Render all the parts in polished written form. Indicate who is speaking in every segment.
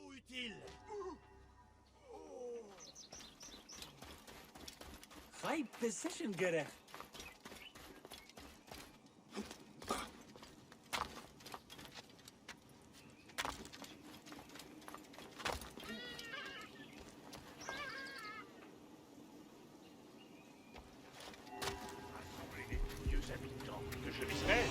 Speaker 1: Utile. Fight position göre.
Speaker 2: Vieux habitants que je laisserai.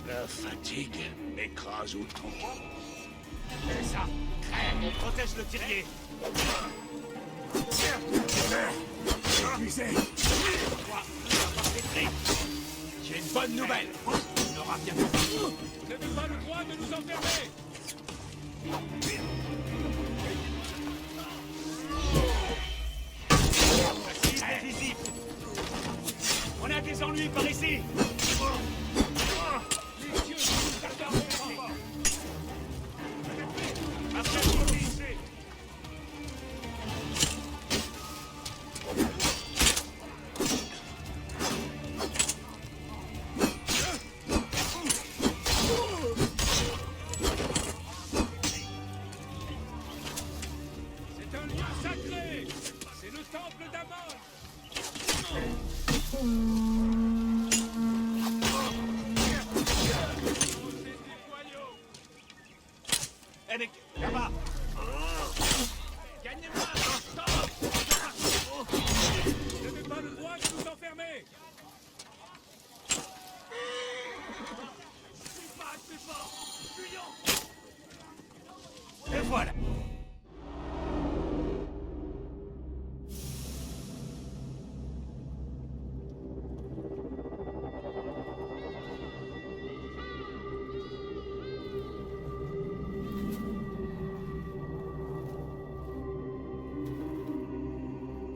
Speaker 1: La fatigue m'écrase autant.
Speaker 2: Et ça, crève, on protège le terrier.
Speaker 1: Épuisé.
Speaker 2: Toi, tu vas pas pétrir. J'ai une bonne nouvelle. On aura bien compris. Vous n'avez pas le droit de nous enfermer. La cible est visible. On a des ennuis par ici. Les yeux nous attendent. Après, vous ici. C'est un lieu sacré. C'est le temple d'Amon. Eh mais, là-bas. Gagnez-moi. Stop. Vous n'avez pas le droit de nous enfermer. C'est pas assez fort. Fuyons. Et voilà.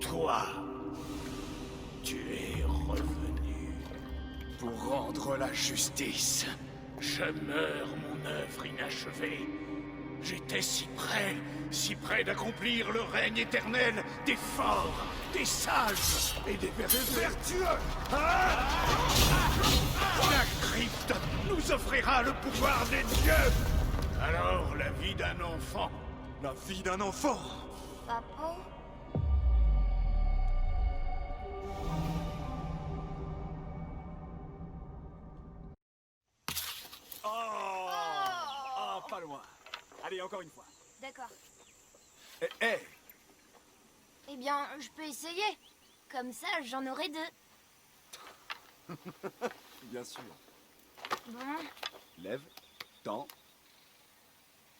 Speaker 1: Toi, tu es revenu pour rendre la justice. Je meurs mon œuvre inachevée. J'étais si près d'accomplir le règne éternel des forts, des sages et des vertueux. Ah! La crypte nous offrira le pouvoir des dieux. Alors la vie d'un enfant. La vie d'un enfant.
Speaker 3: Papa?
Speaker 4: Oh, pas loin. Allez, encore une fois.
Speaker 3: D'accord.
Speaker 4: Eh,
Speaker 3: Eh bien, je peux essayer. Comme ça, j'en aurai deux.
Speaker 4: bien sûr.
Speaker 3: Bon,
Speaker 4: Lève, tends.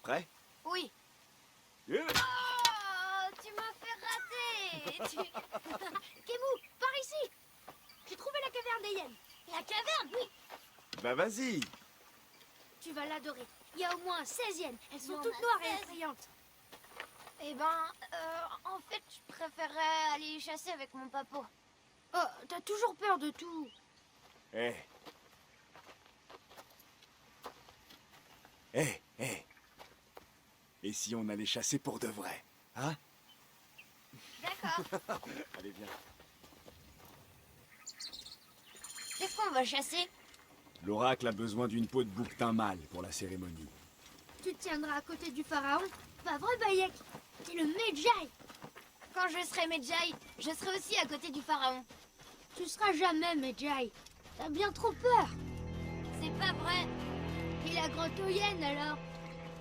Speaker 4: Prêt?
Speaker 3: oui.
Speaker 4: Yeah.
Speaker 3: Oh, tu m'as fait rater. Kemu, par ici. J'ai trouvé la caverne des hyènes. La caverne, oui.
Speaker 4: Bah vas-y.
Speaker 3: Tu vas l'adorer. Il y a au moins 16 hyènes. Elles sont toutes noires et effrayantes. Eh ben, en fait, je préférerais aller chasser avec mon papa. Oh, t'as toujours peur de tout.
Speaker 4: Eh. Eh. Et si on allait chasser pour de vrai? Hein?
Speaker 3: D'accord.
Speaker 4: Allez, viens.
Speaker 3: Qu'est-ce qu'on va chasser?
Speaker 4: L'oracle a besoin d'une peau de bouquetin mâle pour la cérémonie.
Speaker 3: Tu te tiendras à côté du pharaon? Pas vrai, Bayek? T'es le Medjay. Quand je serai Medjay, je serai aussi à côté du pharaon. Tu seras jamais Medjay. T'as bien trop peur. C'est pas vrai. Et la grotte Oyen, alors?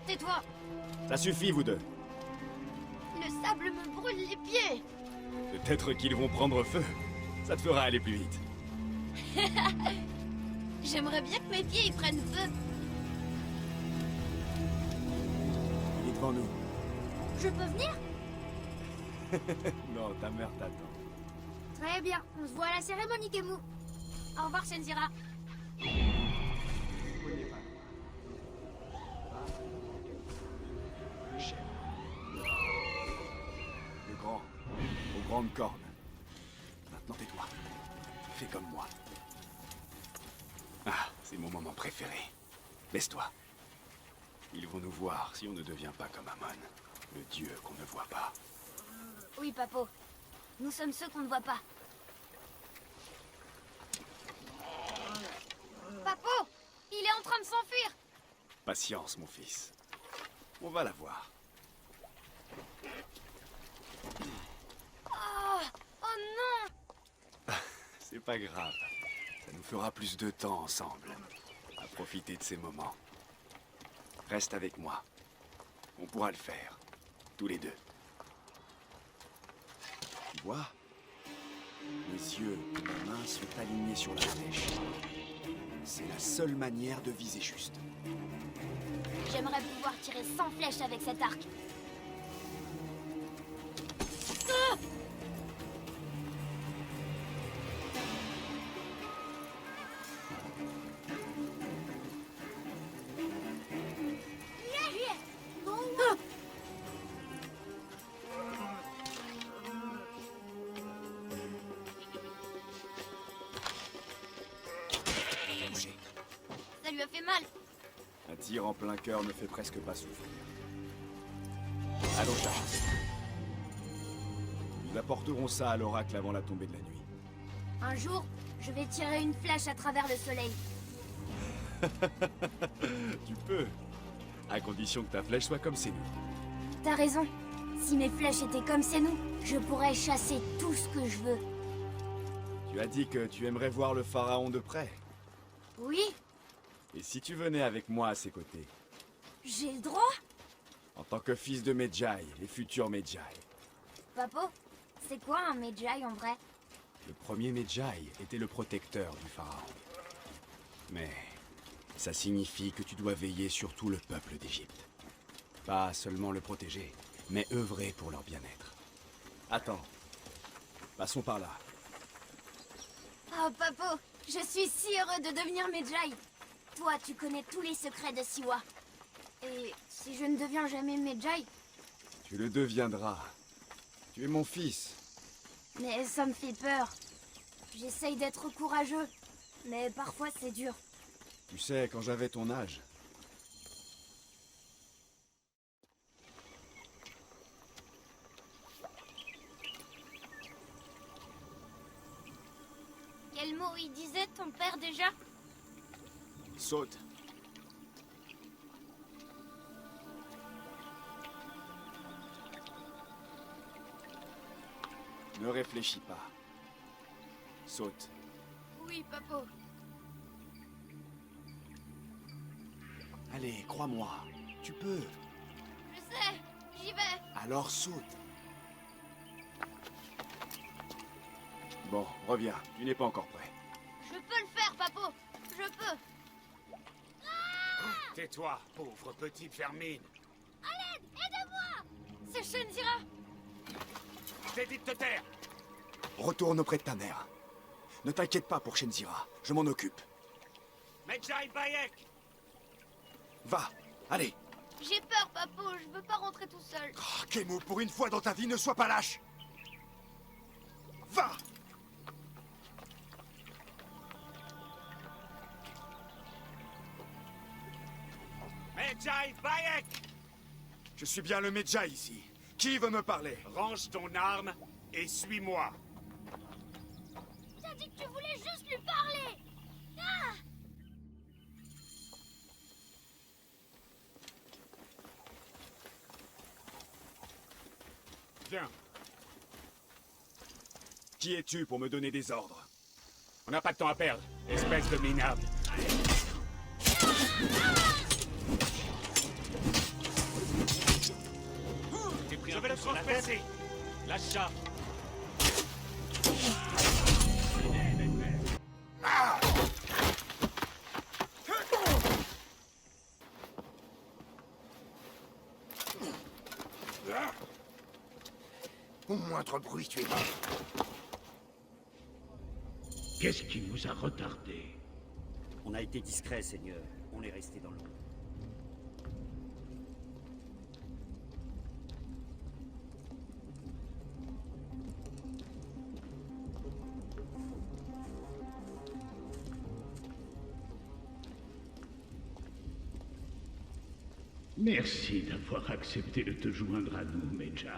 Speaker 3: Tais-toi.
Speaker 4: Ça suffit, vous deux.
Speaker 3: Le sable me brûle les pieds.
Speaker 4: Peut-être qu'ils vont prendre feu. Ça te fera aller plus vite.
Speaker 3: J'aimerais bien que mes pieds y prennent feu.
Speaker 4: Il est devant nous.
Speaker 3: Je peux venir?
Speaker 4: Non, ta mère t'attend.
Speaker 3: Très bien. On se voit à la cérémonie, Kemu. Au revoir, Senzira.
Speaker 4: Le grand, aux grandes cornes. Maintenant tais-toi. Fais comme moi. Ah, C'est mon moment préféré. Laisse-toi. Ils vont nous voir si on ne devient pas comme Amon, le dieu qu'on ne voit pas.
Speaker 3: Oui, Papo. Nous sommes ceux qu'on ne voit pas. Papo! Il est en train de s'enfuir!
Speaker 4: Patience, mon fils. On va la voir.
Speaker 3: Oh! Oh non!
Speaker 4: C'est pas grave. Ça nous fera plus de temps ensemble. À profiter de ces moments. Reste avec moi. On pourra le faire. Tous les deux. Tu vois? Mes yeux et ma main sont alignés sur la flèche. C'est la seule manière de viser juste.
Speaker 3: J'aimerais pouvoir tirer 100 flèches avec cet arc.
Speaker 4: Touché.
Speaker 3: Ça lui a fait mal.
Speaker 4: Un tir en plein cœur ne fait presque pas souffrir. Allons, Charles. Nous apporterons ça à l'oracle avant la tombée de la nuit.
Speaker 3: Un jour, je vais tirer une flèche à travers le soleil.
Speaker 4: Tu peux. À condition que ta flèche soit comme c'est nous.
Speaker 3: T'as raison. Si mes flèches étaient comme c'est nous, je pourrais chasser tout ce que je veux.
Speaker 4: Tu as dit que tu aimerais voir le pharaon de près.
Speaker 3: Oui,
Speaker 4: Et si tu venais avec moi à ses côtés,
Speaker 3: j'ai le droit.
Speaker 4: en tant que fils de Medjay, les futurs Medjay.
Speaker 3: Papo, c'est quoi un Medjay en vrai?
Speaker 4: Le premier Medjay était le protecteur du pharaon. Mais ça signifie que tu dois veiller sur tout le peuple d'Égypte. Pas seulement le protéger, mais œuvrer pour leur bien-être. Attends. Passons par là.
Speaker 3: Oh, Papo, je suis si heureux de devenir Medjay. Toi, tu connais tous les secrets de Siwa. Et si je ne deviens jamais Medjay,
Speaker 4: Tu le deviendras. Tu es mon fils.
Speaker 3: mais ça me fait peur. J'essaye d'être courageux, mais parfois c'est dur.
Speaker 4: Tu sais, quand j'avais ton âge,
Speaker 3: Quel mot il disait ton père déjà?
Speaker 4: saute. Ne réfléchis pas. Saute.
Speaker 3: Oui, Papo.
Speaker 4: Allez, crois-moi. Tu peux.
Speaker 3: Je sais, j'y vais.
Speaker 4: Alors saute. Bon, reviens. Tu n'es pas encore prêt.
Speaker 3: Je peux le faire, Papo. Je peux.
Speaker 1: Tais-toi, pauvre petite vermine.
Speaker 3: Aidez-moi. C'est Shenzira.
Speaker 1: Je t'ai dit de te taire.
Speaker 4: Retourne auprès de ta mère. Ne t'inquiète pas pour Shenzira. Je m'en occupe.
Speaker 1: Medjay Bayek.
Speaker 4: Va. Allez.
Speaker 3: J'ai peur, Papo. Je veux pas rentrer tout seul.
Speaker 4: Oh, Kemo, pour une fois dans ta vie, ne sois pas lâche. Va.
Speaker 1: Medjay Bayek.
Speaker 4: Je suis bien le Medjay ici. Qui veut me parler?
Speaker 1: Range ton arme et suis-moi.
Speaker 3: T'as dit que tu voulais juste lui parler. Ah!
Speaker 1: Viens.
Speaker 4: Qui es-tu pour me donner des ordres?
Speaker 1: On n'a pas de temps à perdre, espèce de minable. Je vais le transpercer.
Speaker 2: Lâche ça.
Speaker 1: Au moindre bruit, tu es mort.
Speaker 5: Qu'est-ce qui nous a retardés?
Speaker 6: On a été discret, Seigneur. On est resté dans l'eau.
Speaker 5: Merci d'avoir accepté de te joindre à nous, Medjay.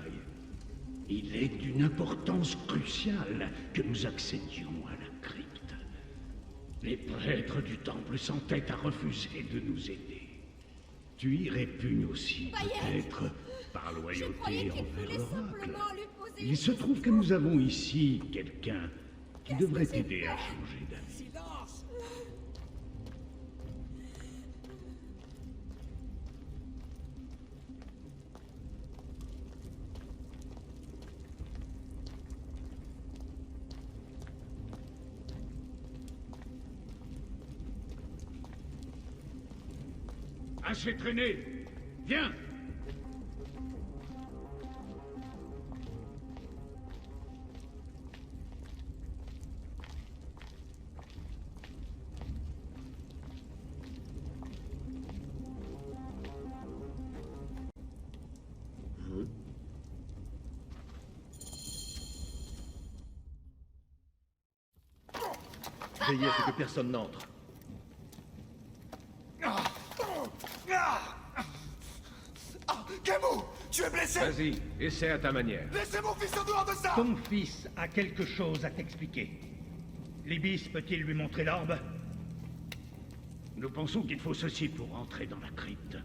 Speaker 5: Il est d'une importance cruciale que nous accédions à la crypte. Les prêtres du temple s'entêtent à refuser de nous aider. Tu y répugnes aussi, peut-être, par loyauté envers l'oracle. Il se trouve que nous avons ici quelqu'un qui devrait t'aider à changer d'avis.
Speaker 2: Silence!
Speaker 5: Assez traîné! Viens!
Speaker 7: Veillez à ce que personne n'entre.
Speaker 1: Kemu, tu es blessé.
Speaker 7: Vas-y, essaie à ta manière.
Speaker 1: Laissez mon fils en dehors de ça.
Speaker 5: Ton fils a quelque chose à t'expliquer. L'Ibis peut-il lui montrer l'orbe? Nous pensons qu'il faut ceci pour entrer dans la crypte.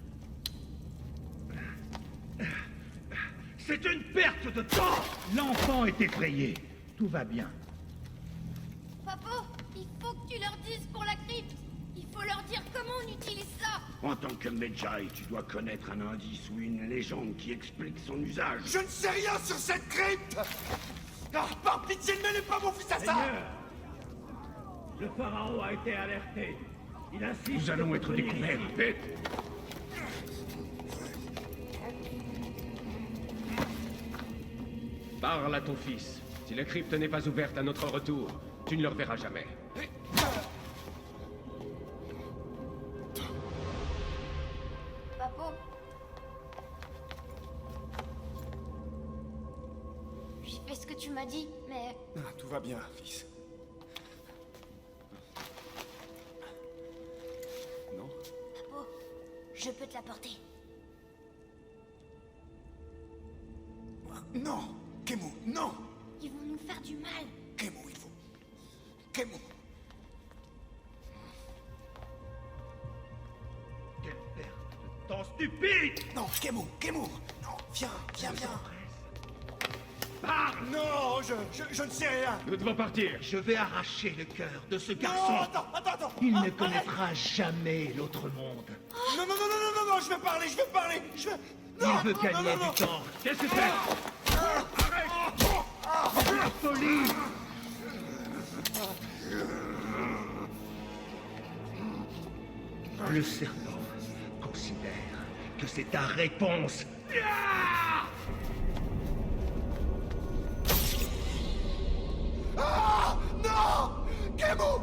Speaker 5: C'est une perte de temps! L'enfant est effrayé. Tout va bien.
Speaker 3: Papo, il faut que tu leur dises pour la crypte. Il faut leur dire comment on utilise ça.
Speaker 5: En tant que Medjay, tu dois connaître un indice ou une légende qui explique son usage.
Speaker 1: Je ne sais rien sur cette crypte. Ah, par pitié, ne mêlez pas mon fils à ça.
Speaker 5: Seigneur, le pharaon a été alerté. Il insiste. Nous allons être découverts. Vite!
Speaker 7: Parle à ton fils. Si la crypte n'est pas ouverte à notre retour, tu ne le reverras jamais.
Speaker 3: Papo. J'ai fait ce que tu m'as dit, mais
Speaker 4: Ah, tout va bien, fils. Non?
Speaker 3: Papo, je peux te l'apporter.
Speaker 1: Non, Kemu, non.
Speaker 3: Ils vont nous faire du mal.
Speaker 1: Kemu, il faut. Kemu.
Speaker 5: Quelle perte de temps stupide!
Speaker 1: Non, Kemu. Non, viens.
Speaker 5: Parle!
Speaker 1: Non, je ne sais rien.
Speaker 7: Nous devons partir.
Speaker 5: Je vais arracher le cœur de ce
Speaker 1: Non,
Speaker 5: garçon.
Speaker 1: attends.
Speaker 5: Il ne
Speaker 1: Arrête.
Speaker 5: connaîtra jamais l'autre monde.
Speaker 1: Non, je vais parler.
Speaker 5: Il veut gagner du temps. Qu'est-ce que c'est? La folie! Le serpent considère que c'est ta réponse.
Speaker 1: Ah, non. Kemu.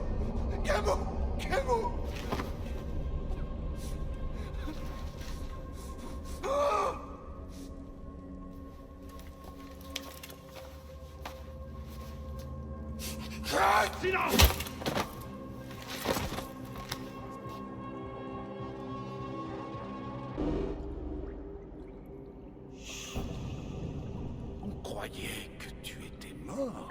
Speaker 1: Ah. Ah,
Speaker 5: Silence!
Speaker 1: On croyait que tu étais mort.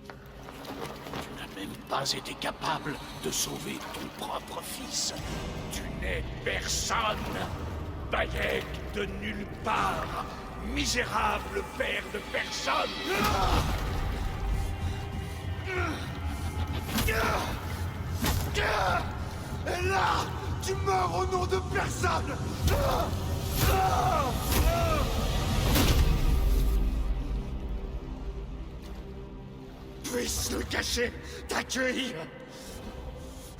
Speaker 1: Tu n'as même pas été capable de sauver ton propre fils. Tu n'es personne. Bayek de nulle part. Misérable père de personne. Et là, tu meurs au nom de personne. Puisse le cacher, t'accueillir.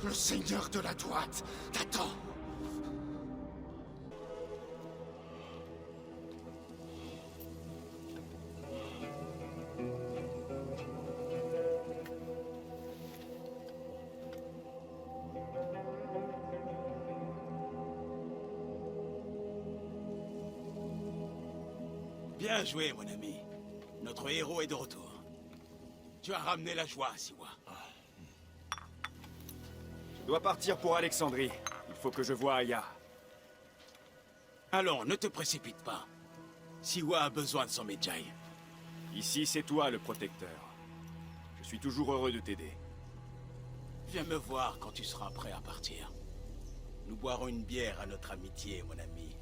Speaker 1: Le seigneur de la droite t'attend.
Speaker 2: Bien joué, mon ami. Notre héros est de retour. Tu as ramené la joie, Siwa.
Speaker 4: Je dois partir pour Alexandrie. Il faut que je voie Aya.
Speaker 1: Allons, ne te précipite pas. Siwa a besoin de son Medjay.
Speaker 4: Ici, c'est toi le protecteur. Je suis toujours heureux de t'aider.
Speaker 1: Viens me voir quand tu seras prêt à partir. Nous boirons une bière à notre amitié, mon ami.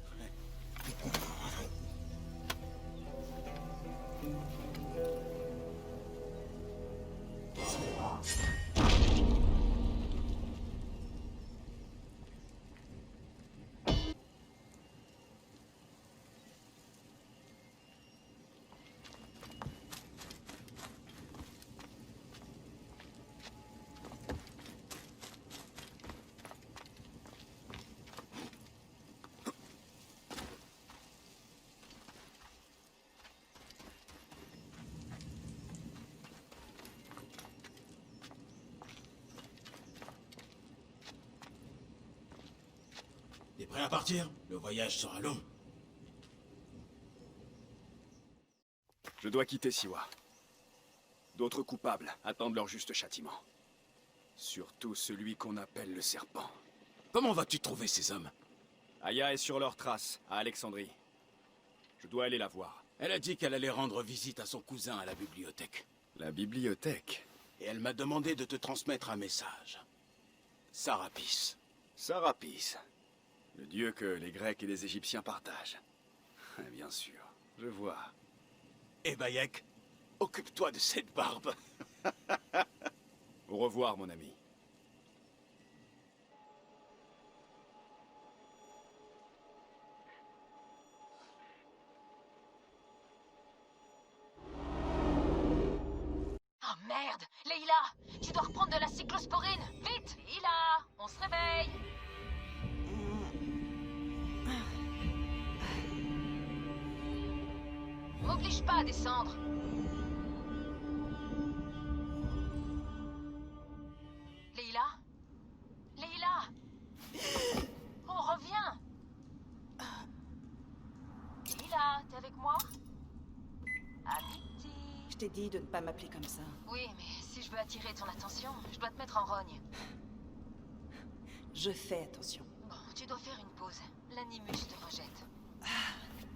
Speaker 1: T'es prêt à partir? Le voyage sera long.
Speaker 4: Je dois quitter Siwa. D'autres coupables attendent leur juste châtiment. Surtout celui qu'on appelle le serpent.
Speaker 1: Comment vas-tu trouver ces hommes?
Speaker 4: Aya est sur leurs traces, à Alexandrie. Je dois aller la voir.
Speaker 1: Elle a dit qu'elle allait rendre visite à son cousin à la bibliothèque.
Speaker 4: La bibliothèque?
Speaker 1: Et elle m'a demandé de te transmettre un message. Sarapis.
Speaker 4: Sarapis. Le dieu que les Grecs et les Égyptiens partagent. Bien sûr, je vois.
Speaker 1: Et Bayek, occupe-toi de cette barbe.
Speaker 4: Au revoir, mon ami.
Speaker 8: Oh merde! Leïla! Tu dois reprendre de la cyclosporine! Vite! Leïla! On se réveille! M'oblige pas à descendre! Leïla? Leïla! On revient! Leïla, t'es avec moi? Amitié!
Speaker 9: Je t'ai dit de ne pas m'appeler comme ça.
Speaker 8: Oui, mais si je veux attirer ton attention, je dois te mettre en rogne.
Speaker 9: Je fais attention.
Speaker 8: Bon, tu dois faire une pause. L'animus te rejette.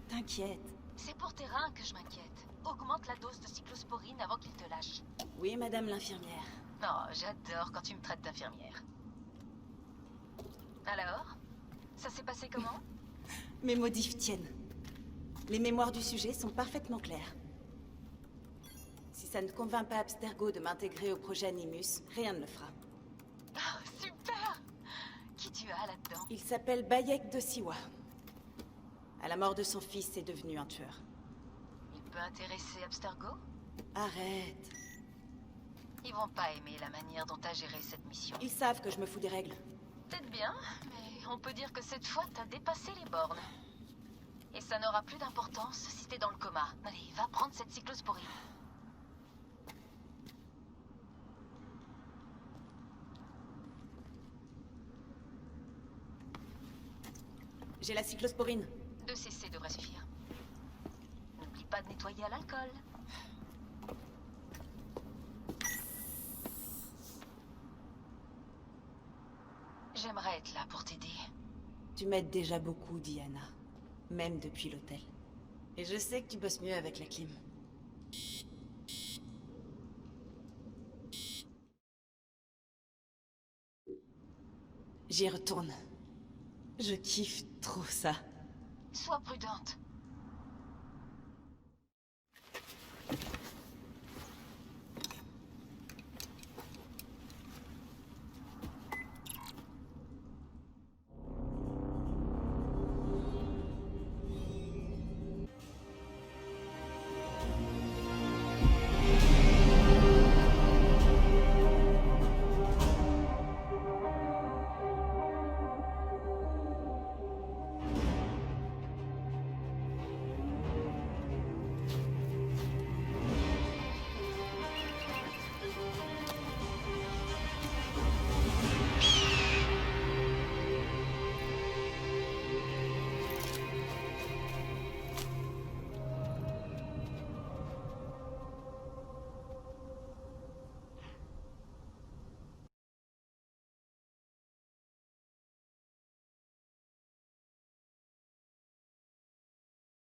Speaker 9: T'inquiète.
Speaker 8: C'est pour tes reins que je m'inquiète. Augmente la dose de cyclosporine avant qu'il te lâche.
Speaker 9: Oui, madame l'infirmière.
Speaker 8: Oh, j'adore quand tu me traites d'infirmière. Alors? Ça s'est passé comment?
Speaker 9: Mes modifs tiennent. Les mémoires du sujet sont parfaitement claires. Si ça ne convainc pas Abstergo de m'intégrer au projet Animus, rien ne le fera.
Speaker 8: Oh, super! Qui tu as là-dedans?
Speaker 9: Il s'appelle Bayek de Siwa. À la mort de son fils, c'est devenu un tueur.
Speaker 8: Il peut intéresser Abstergo?
Speaker 9: Arrête.
Speaker 8: Ils vont pas aimer la manière dont t'as géré cette mission.
Speaker 9: Ils savent que je me fous des règles.
Speaker 8: Peut-être bien, mais on peut dire que cette fois, t'as dépassé les bornes. Et ça n'aura plus d'importance si t'es dans le coma. Allez, va prendre cette cyclosporine.
Speaker 9: J'ai la cyclosporine.
Speaker 8: 2 cc devrait suffire. N'oublie pas de nettoyer à l'alcool. J'aimerais être là pour t'aider.
Speaker 9: Tu m'aides déjà beaucoup, Diana. Même depuis l'hôtel. Et je sais que tu bosses mieux avec la clim. J'y retourne. Je kiffe trop ça.
Speaker 8: Sois prudente.